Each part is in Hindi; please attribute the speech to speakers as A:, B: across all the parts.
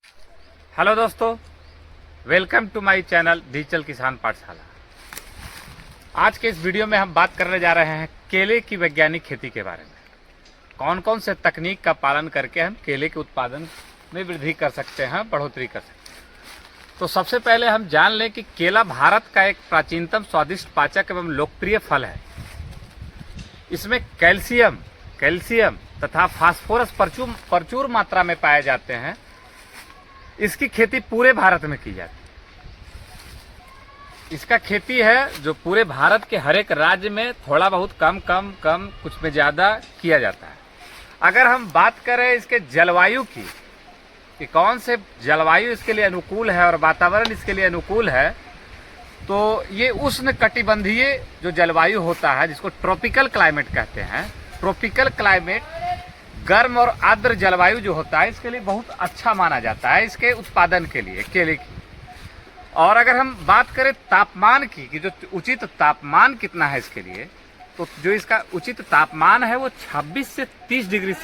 A: हेलो दोस्तों, welcome to my channel digital Kisan Pathshala. आज के इस वीडियो में हम बात करने जा रहे हैं केले की वैज्ञानिक खेती के बारे में। कौन कौन से तकनीक का पालन करके हम केले के उत्पादन में वृद्धि कर सकते हैं, बढ़ोतरी कर सकते हैं। तो सबसे पहले हम जान लें कि केला भारत का एक प्राचीनतम स्वादिष्ट पाचक एवं लोकप्रिय फल है। इसमें कैल्शियम तथा फास्फोरस प्रचुर मात्रा में पाए जाते हैं। इसकी खेती पूरे भारत में की जाती है। इसका खेती है जो पूरे भारत के हर एक राज्य में थोड़ा बहुत कम कुछ में ज़्यादा किया जाता है। अगर हम बात करें इसके जलवायु की कि कौन से जलवायु इसके लिए अनुकूल है और वातावरण इसके लिए अनुकूल है, तो ये उष्ण कटिबंधीय जो जलवायु होता है जिसको ट्रॉपिकल क्लाइमेट कहते हैं। ट्रॉपिकल क्लाइमेट गर्म और आर्द्र जलवायु जो होता है इसके लिए बहुत अच्छा माना जाता है इसके उत्पादन के लिए केले की। और अगर हम बात करें तापमान की कि जो उचित तापमान कितना है इसके लिए, तो जो इसका उचित तापमान है वो 26 से 30 डिग्री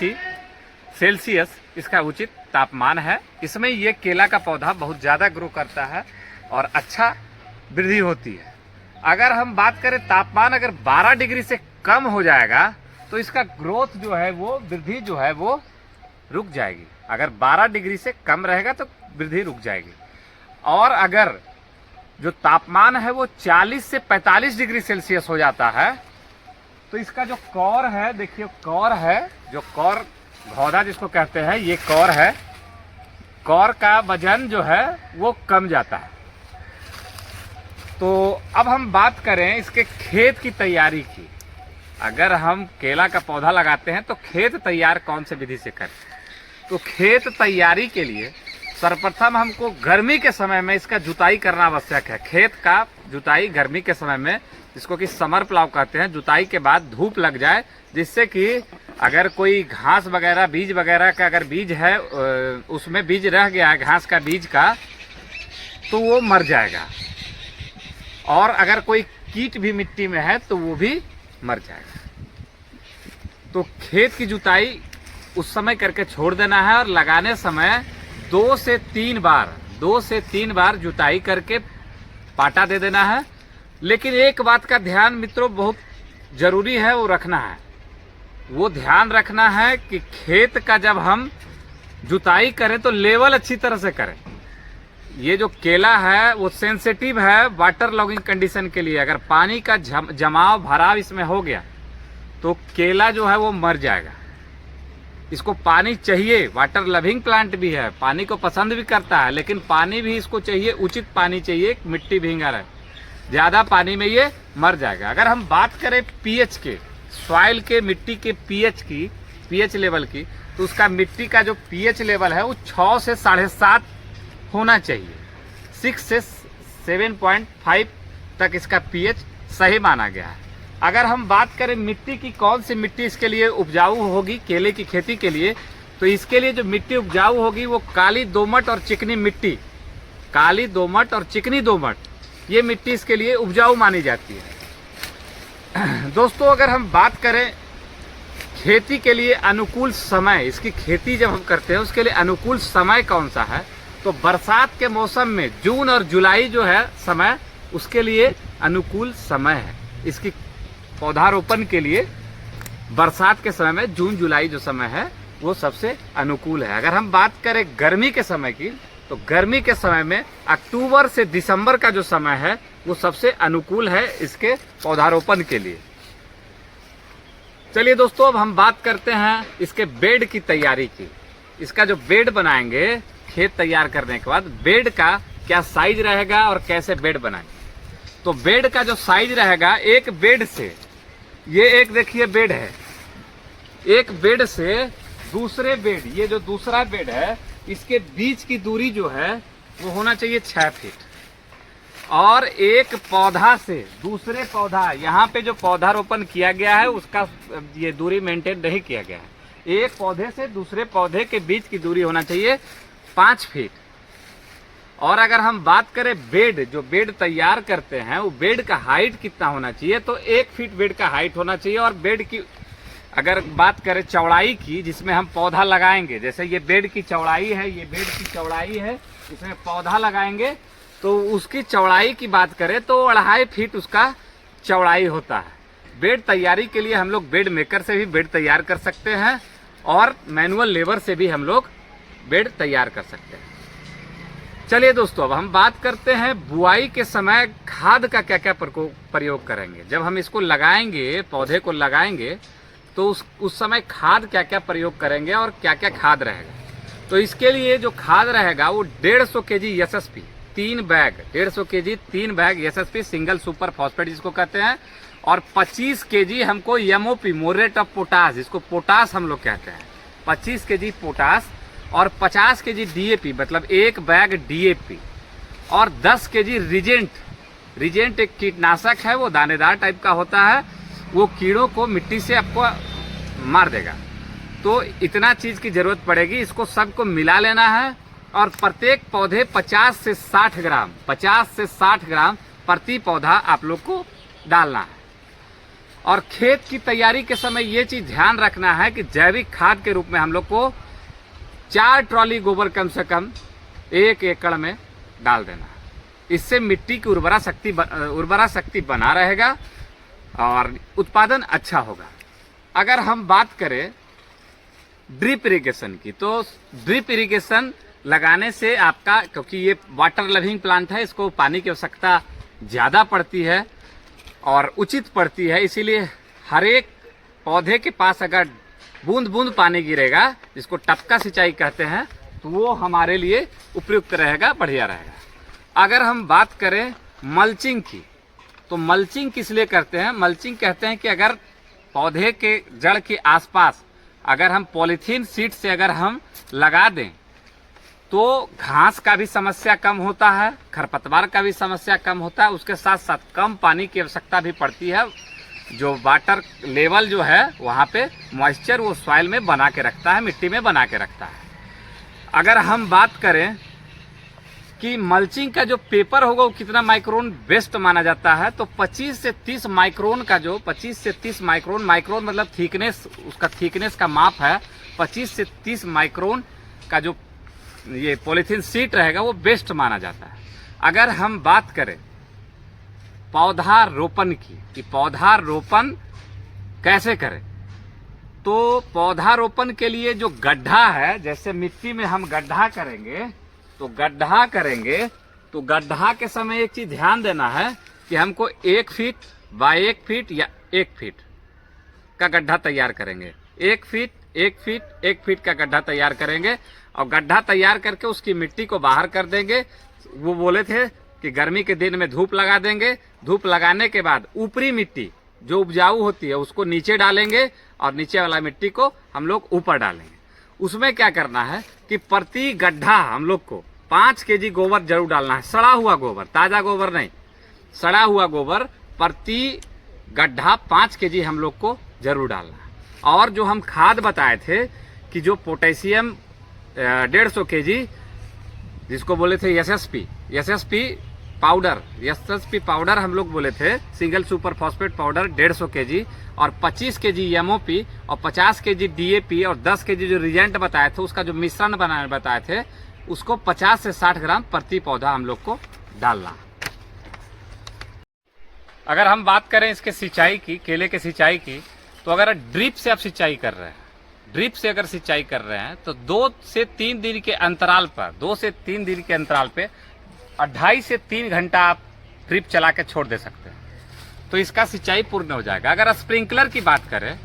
A: सेल्सियस इसका उचित तापमान है। इसमें ये केला का पौधा बहुत ज़्यादा ग्रो करता है और अच्छा वृद्धि होती है। अगर हम बात करें तापमान अगर 12 डिग्री से कम हो जाएगा तो इसका ग्रोथ जो है वो वृद्धि जो है वो रुक जाएगी। अगर 12 डिग्री से कम रहेगा तो वृद्धि रुक जाएगी। और अगर जो तापमान है वो 40 से 45 डिग्री सेल्सियस हो जाता है तो इसका जो कॉर है, देखिए कॉर है, जो कॉर घौदा जिसको कहते हैं, ये कॉर है। कॉर का वजन जो है वो कम जाता है। तो अब हम बात करें इसके खेत की तैयारी की। अगर हम केला का पौधा लगाते हैं तो खेत तैयार कौन से विधि से करें, तो खेत तैयारी के लिए सर्वप्रथम हमको गर्मी के समय में इसका जुताई करना आवश्यक है। खेत का जुताई गर्मी के समय में, जिसको कि समर प्लाव कहते हैं, जुताई के बाद धूप लग जाए, जिससे कि अगर कोई घास वगैरह बीज वगैरह का अगर बीज है उसमें बीज रह गया है घास का बीज का, तो वो मर जाएगा। और अगर कोई कीट भी मिट्टी में है तो वो भी मर जाएगा। तो खेत की जुताई उस समय करके छोड़ देना है और लगाने समय 2 से 3 बार जुताई करके पाटा दे देना है। लेकिन एक बात का ध्यान मित्रों बहुत जरूरी है, वो रखना है, वो ध्यान रखना है कि खेत का जब हम जुताई करें तो लेवल अच्छी तरह से करें। ये जो केला है वो सेंसिटिव है वाटर लॉगिंग कंडीशन के लिए। अगर पानी का जमाव भराव इसमें हो गया तो केला जो है वो मर जाएगा। इसको पानी चाहिए, वाटर लविंग प्लांट भी है, पानी को पसंद भी करता है, लेकिन पानी भी इसको चाहिए, उचित पानी चाहिए, मिट्टी भींगा रहे। ज़्यादा पानी में ये मर जाएगा। अगर हम बात करें पीएच के, सॉइल के, मिट्टी के पीएच लेवल की, तो उसका मिट्टी का जो पीएच लेवल है वो 6 से 7.5 होना चाहिए। 6 से 7.5 तक इसका पीएच सही माना गया है। अगर हम बात करें मिट्टी की, कौन सी मिट्टी इसके लिए उपजाऊ होगी केले की खेती के लिए, तो इसके लिए जो मिट्टी उपजाऊ होगी वो काली दोमट और चिकनी मिट्टी, काली दोमट और चिकनी दोमट, ये मिट्टी इसके लिए उपजाऊ मानी जाती है। दोस्तों, अगर हम बात करें खेती के लिए अनुकूल समय, इसकी खेती जब हम करते हैं उसके लिए अनुकूल समय कौन सा है, तो बरसात के मौसम में जून और जुलाई जो है समय, उसके लिए अनुकूल समय है। इसकी पौधारोपण के लिए बरसात के समय में जून जुलाई जो समय है वो सबसे अनुकूल है। अगर हम बात करें गर्मी के समय की, तो गर्मी के समय में अक्टूबर से दिसंबर का जो समय है वो सबसे अनुकूल है इसके पौधारोपण के लिए। चलिए दोस्तों, अब हम बात करते हैं इसके बेड की तैयारी की। इसका जो बेड बनाएंगे खेत तैयार करने के बाद, बेड का क्या साइज रहेगा और कैसे बेड बनाएंगे, तो बेड का जो साइज रहेगा, एक बेड से, ये एक देखिए बेड है, एक बेड से दूसरे बेड, ये जो दूसरा बेड है इसके बीच की दूरी जो है वो होना चाहिए 6 फीट। और एक पौधा से दूसरे पौधा, यहाँ पे जो पौधारोपण किया गया है उसका ये दूरी मेंटेन नहीं किया गया है। एक पौधे से दूसरे पौधे के बीच की दूरी होना चाहिए 5 फीट। और अगर हम बात करें बेड, जो बेड तैयार करते हैं वो बेड का हाइट कितना होना चाहिए, तो 1 फीट बेड का हाइट होना चाहिए। और बेड की अगर बात करें चौड़ाई की, जिसमें हम पौधा लगाएंगे, जैसे ये बेड की चौड़ाई है, ये बेड की चौड़ाई है, इसमें पौधा लगाएंगे तो उसकी चौड़ाई की बात करें तो 2.5 फीट उसका चौड़ाई होता है। बेड तैयारी के लिए हम लोग बेड मेकर से भी बेड तैयार कर सकते हैं और मैनुअल लेबर से भी हम लोग बेड तैयार कर सकते हैं। चलिए दोस्तों, अब हम बात करते हैं बुआई के समय खाद का क्या क्या प्रयोग करेंगे। जब हम इसको लगाएंगे, पौधे को लगाएंगे, तो उस समय खाद क्या क्या प्रयोग करेंगे और क्या क्या खाद रहेगा। तो इसके लिए जो खाद रहेगा वो 150 KG SSP 3 bag, 150 KG 3 bag SSP single super phosphate जिसको कहते हैं, और 25 केजी हमको एमओपी मोरेट ऑफ पोटास, जिसको पोटास हम लोग कहते हैं, 25 केजी पोटास, और 50 केजी डीएपी मतलब 1 बैग डीएपी, और 10 केजी रिजेंट एक कीटनाशक है, वो दानेदार टाइप का होता है, वो कीड़ों को मिट्टी से आपको मार देगा। तो इतना चीज की जरूरत पड़ेगी, इसको सबको मिला लेना है और प्रत्येक पौधे 50 से 60 ग्राम प्रति पौधा आप लोग को डालना है। और खेत की तैयारी के समय ये चीज ध्यान रखना है कि जैविक खाद के रूप में हम लोग को 4 ट्रॉली गोबर कम से कम 1 एकड़ में डाल देना है। इससे मिट्टी की उर्वरा शक्ति बना रहेगा और उत्पादन अच्छा होगा। अगर हम बात करें ड्रिप इरिगेशन की, तो ड्रिप इरिगेशन लगाने से आपका, क्योंकि ये वाटर लविंग प्लांट है, इसको पानी की आवश्यकता ज़्यादा पड़ती है और उचित पड़ती है, इसीलिए हर एक पौधे के पास अगर बूंद बूंद पानी गिरेगा, जिसको टपका सिंचाई कहते हैं, तो वो हमारे लिए उपयुक्त रहेगा, बढ़िया रहेगा। अगर हम बात करें मल्चिंग की, तो मल्चिंग किस लिए करते हैं? मल्चिंग कहते हैं कि अगर पौधे के जड़ के आसपास अगर हम पॉलीथीन शीट से अगर हम लगा दें तो घास का भी समस्या कम होता है, खरपतवार का भी समस्या कम होता है, उसके साथ साथ कम पानी की आवश्यकता भी पड़ती है। जो वाटर लेवल जो है वहाँ पे मॉइस्चर वो सॉइल में बना के रखता है, मिट्टी में बना के रखता है। अगर हम बात करें कि मल्चिंग का जो पेपर होगा वो कितना माइक्रोन बेस्ट माना जाता है, तो 25 से 30 माइक्रोन का जो 25 से 30 माइक्रोन मतलब थिकनेस, उसका थिकनेस का माप है 25 से 30 माइक्रोन का जो ये पॉलीथीन शीट रहेगा वो बेस्ट माना जाता है। अगर हम बात करें पौधा रोपण की कि पौधा रोपण कैसे करें, तो पौधा रोपण के लिए जो गड्ढा है, जैसे मिट्टी में हम गड्ढा करेंगे तो गड्ढा के समय एक चीज ध्यान देना है कि हमको 1 फीट बाय 1 फीट या 1 फीट का गड्ढा तैयार करेंगे। 1 फीट का गड्ढा तैयार करेंगे और गड्ढा तैयार करके उसकी मिट्टी को बाहर कर देंगे। वो बोले थे कि गर्मी के दिन में धूप लगा देंगे, धूप लगाने के बाद ऊपरी मिट्टी जो उपजाऊ होती है उसको नीचे डालेंगे और नीचे वाला मिट्टी को हम लोग ऊपर डालेंगे। उसमें क्या करना है कि प्रति गड्ढा हम लोग को 5 केजी गोबर जरूर डालना है, सड़ा हुआ गोबर, ताजा गोबर नहीं, सड़ा हुआ गोबर प्रति गड्ढा 5 केजी हम लोग को जरूर डालना है। और जो हम खाद बताए थे कि जो पोटेशियम 150 केजी जिसको बोले थे एसएसपी पाउडर हम लोग बोले थे, single super phosphate powder 150 KG, और 25 केजी एमओपी और 50 केजी डीएपी और 10 केजी जो रिजेंट बताए थे उसका जो मिश्रण बनाने बताए थे, उसको 50 से 60 ग्राम प्रति पौधा हम लोग को डालना। अगर हम बात करें इसके सिंचाई की, केले के सिंचाई की, तो अगर ड्रिप से आप सिंचाई कर रहे हैं, ड्रिप से अगर सिंचाई कर रहे हैं तो 2 से 3 दिन के अंतराल पर 2.5 से 3 घंटा आप ड्रिप चला के छोड़ दे सकते हैं, तो इसका सिंचाई पूर्ण हो जाएगा। अगर स्प्रिंकलर की बात करें,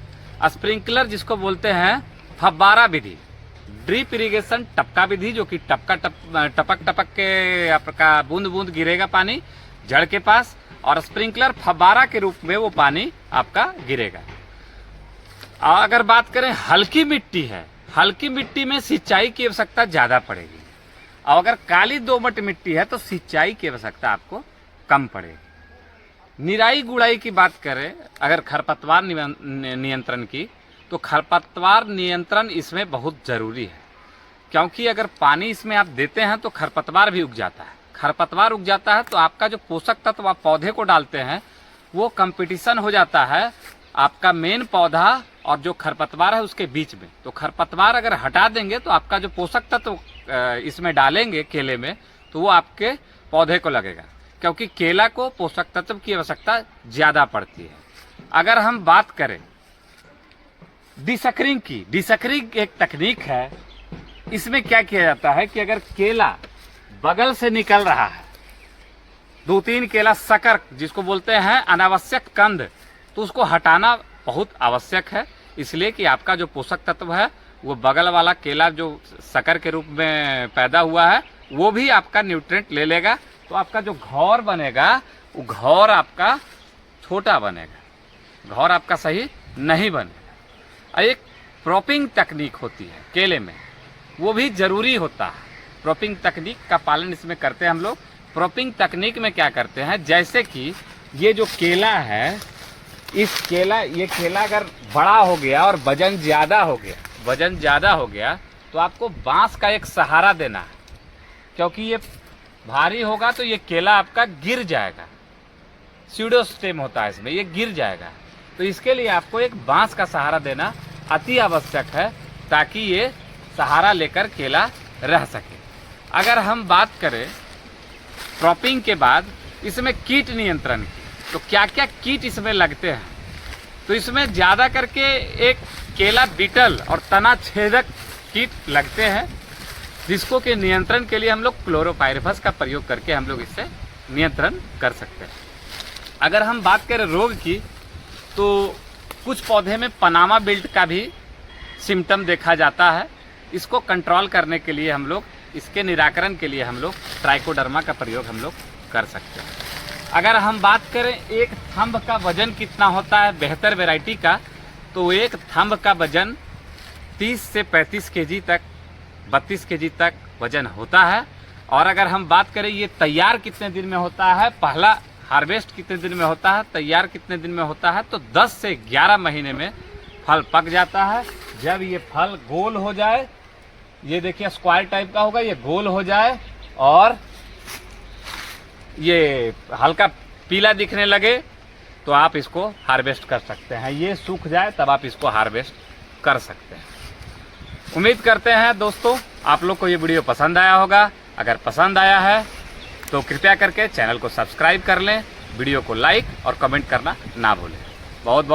A: स्प्रिंकलर जिसको बोलते हैं फव्वारा विधि, ड्रिप इरिगेशन टपका विधि, जो कि टपक के आपका बूंद बूंद गिरेगा पानी जड़ के पास, और स्प्रिंकलर फव्वारा के रूप में वो पानी आपका गिरेगा। अगर बात करें हल्की मिट्टी है, हल्की मिट्टी में सिंचाई की आवश्यकता ज्यादा पड़ेगी, और अगर काली दोमट मिट्टी है तो सिंचाई की आवश्यकता आपको कम पड़ेगी। निराई गुड़ाई की बात करें अगर खरपतवार नियंत्रण की, तो खरपतवार नियंत्रण इसमें बहुत जरूरी है, क्योंकि अगर पानी इसमें आप देते हैं तो खरपतवार भी उग जाता है। खरपतवार उग जाता है तो आपका जो पोषक तत्व आप पौधे को डालते हैं वो कंपटीशन हो जाता है, आपका मेन पौधा और जो खरपतवार है उसके बीच में। तो खरपतवार अगर हटा देंगे तो आपका जो पोषक तत्व इसमें डालेंगे केले में, तो वो आपके पौधे को लगेगा, क्योंकि केला को पोषक तत्व की आवश्यकता ज्यादा पड़ती है। अगर हम बात करें डिसकरिंग की, डिसकरिंग एक तकनीक है। इसमें क्या किया जाता है कि अगर केला बगल से निकल रहा है, 2-3 केला सकर जिसको बोलते हैं अनावश्यक कंद, तो उसको हटाना बहुत आवश्यक है, इसलिए कि आपका जो पोषक तत्व है वो बगल वाला केला जो सकर के रूप में पैदा हुआ है वो भी आपका न्यूट्रिएंट ले लेगा। तो आपका जो घौर बनेगा वो घौर आपका छोटा बनेगा, घौर आपका सही नहीं बनेगा। एक क्रॉपिंग तकनीक होती है केले में, वो भी जरूरी होता है। क्रॉपिंग तकनीक का पालन इसमें करते हैं हम लोग। क्रॉपिंग तकनीक में क्या करते हैं, जैसे कि ये जो केला है, ये केला अगर बड़ा हो गया और वजन ज्यादा हो गया तो आपको बांस का एक सहारा देना है, क्योंकि ये भारी होगा तो ये केला आपका गिर जाएगा। स्यूडोस्टेम होता है इसमें, ये गिर जाएगा। तो इसके लिए आपको एक बांस का सहारा देना अति आवश्यक है, ताकि ये सहारा लेकर केला रह सके। अगर हम बात करें क्रॉपिंग के बाद इसमें कीट नियंत्रण की, तो क्या क्या कीट इसमें लगते हैं, तो इसमें ज़्यादा करके एक केला बीटल और तना छेदक कीट लगते हैं, जिसको के नियंत्रण के लिए हम लोग क्लोरोपाइरिफस का प्रयोग करके हम लोग इससे नियंत्रण कर सकते हैं। अगर हम बात करें रोग की, तो कुछ पौधे में पनामा बिल्ट का भी सिम्टम देखा जाता है। इसको कंट्रोल करने के लिए हम लोग, इसके निराकरण के लिए हम लोग ट्राइकोडर्मा का प्रयोग हम लोग कर सकते हैं। अगर हम बात करें एक थंब का वजन कितना होता है बेहतर वैरायटी का, तो एक थंब का वजन 30 से 35 केजी तक, 32 केजी तक वजन होता है। और अगर हम बात करें ये तैयार कितने दिन में होता है, पहला हार्वेस्ट कितने दिन में होता है, तैयार कितने दिन में होता है, तो 10 से 11 महीने में फल पक जाता है। जब ये फल गोल हो जाए, ये देखिए स्क्वायर टाइप का होगा, ये गोल हो जाए और ये हल्का पीला दिखने लगे, तो आप इसको हार्वेस्ट कर सकते हैं। ये सूख जाए तब आप इसको हार्वेस्ट कर सकते हैं। उम्मीद करते हैं दोस्तों आप लोग को ये वीडियो पसंद आया होगा। अगर पसंद आया है तो कृपया करके चैनल को सब्सक्राइब कर लें, वीडियो को लाइक और कमेंट करना ना भूलें। बहुत बहुत